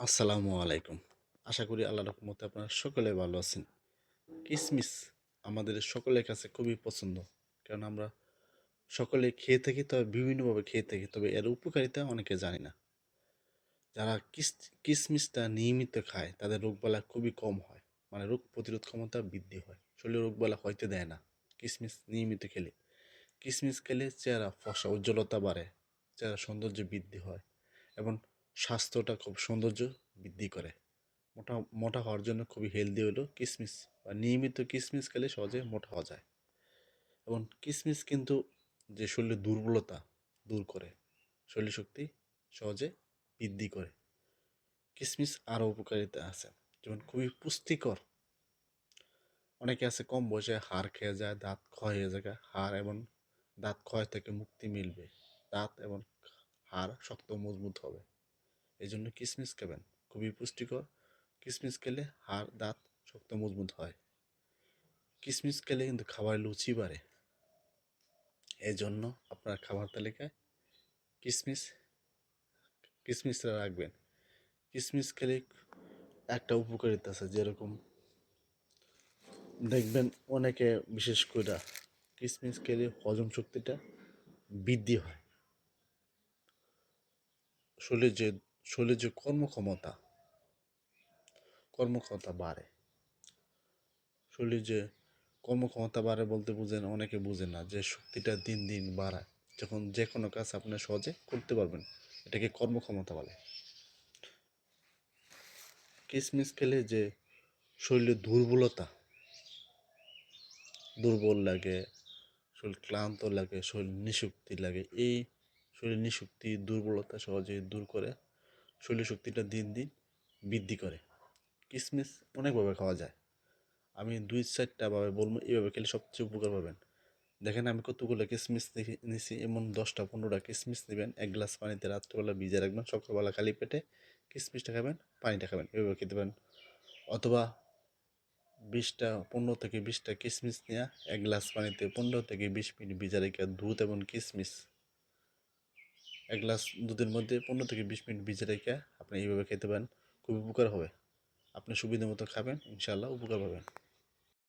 আসসালামু আলাইকুম। আশা করি আল্লাহর রহমতে আপনারা সকলে ভালো আছেন। কিসমিস আমাদের সকলের কাছে খুবই পছন্দ। কারণ আমরা সকলে খেয়ে থাকি, তবে বিভিন্নভাবে খেয়ে থাকি। তবে এর উপকারিতা অনেকে জানে না। যারা কিসমিসটা নিয়মিত খায় তাদের রোগবালাই খুবই কম হয়। মানে রোগ প্রতিরোধ ক্ষমতা বৃদ্ধি হয়। শরীরে রোগবালাই হইতে দেয় না কিসমিস নিয়মিত খেলে। কিসমিস খেলে চেহারা ফর্সা উজ্জ্বলতা বাড়ে, চেহারা সৌন্দর্য বৃদ্ধি হয় এবং স্বাস্থ্যটা খুব সৌন্দর্য বৃদ্ধি করে। মোটা মোটা হওয়ার জন্য খুবই হেলদি হলো কিসমিস, বা নিয়মিত কিসমিস খেলে সহজে মোটা হওয়া যায়। এবং কিসমিস কিন্তু যে শরীরের দুর্বলতা দূর করে, শরীর শক্তি সহজে বৃদ্ধি করে। কিসমিস আরও উপকারিতা আছে, যেমন খুবই পুষ্টিকর। অনেকে আছে কম বয়সে হাড় খেয়ে যায়, দাঁত ক্ষয় হয়ে যায়। হাড় এবং দাঁত ক্ষয় থেকে মুক্তি মিলবে, দাঁত এবং হাড় শক্ত মজবুত হবে। এই জন্য কিসমিস খাবেন, খুবই পুষ্টিকর। কিসমিস খেলে হাড় দাঁত শক্ত মজবুত হয়। কিসমিস খেলে কিন্তু খাবারের রুচি বাড়ে। এই জন্য আপনার খাবার তালিকায় কিসমিস কিসমিসটা রাখবেন। কিসমিস খেলে একটা উপকারিতা আছে, যেরকম দেখবেন অনেকে, বিশেষ করে কিসমিস খেলে হজম শক্তিটা বৃদ্ধি হয়। শরীরের যে শরীরের যে কর্মক্ষমতা বাড়ে। শরীরের যে কর্মক্ষমতা বাড়ে বলতে বুঝেন, অনেকে বুঝেন না যে শক্তিটা দিন দিন বাড়ায়, যখন যে কোনো কাজ আপনি সহজে করতে পারবেন, এটাকে কর্মক্ষমতা বলে। কিসমিস খেলে যে শরীরে দুর্বল লাগে, শরীর ক্লান্ত লাগে, শরীর নিশক্তি লাগে, এই শরীর নিশক্তি দুর্বলতা সহজে দূর করে, শরীর শক্তিটা দিন দিন বৃদ্ধি করে। কিসমিস অনেকভাবে খাওয়া যায়, আমি 2-4টা ভাবে বলবো, এইভাবে খেলে সবচেয়ে উপকার পাবেন। দেখেন আমি কতগুলো কিসমিস নিছি, এমন 10টা-15টা কিসমিস নেবেন, 1 গ্লাস পানিতে রাত্রেবেলা ভিজে রাখবেন, সকালবেলা খালি পেটে কিসমিসটা খাবেন, পানিটা খাবেন, এভাবে খেতে পারেন। অথবা 15 থেকে 20টা কিসমিস নিয়ে 1 গ্লাস পানিতে 15 থেকে 20 মিনিট ভিজা রেখে দুধ এবং কিসমিস, 1 গ্লাস দুধের মধ্যে 15 থেকে 20 মিনিট ভিজে রেখে আপনি এইভাবে খেতে পারেন, খুব উপকার হবে। আপনি সুবিধা মতো খাবেন, ইনশাআল্লাহ উপকার পাবেন।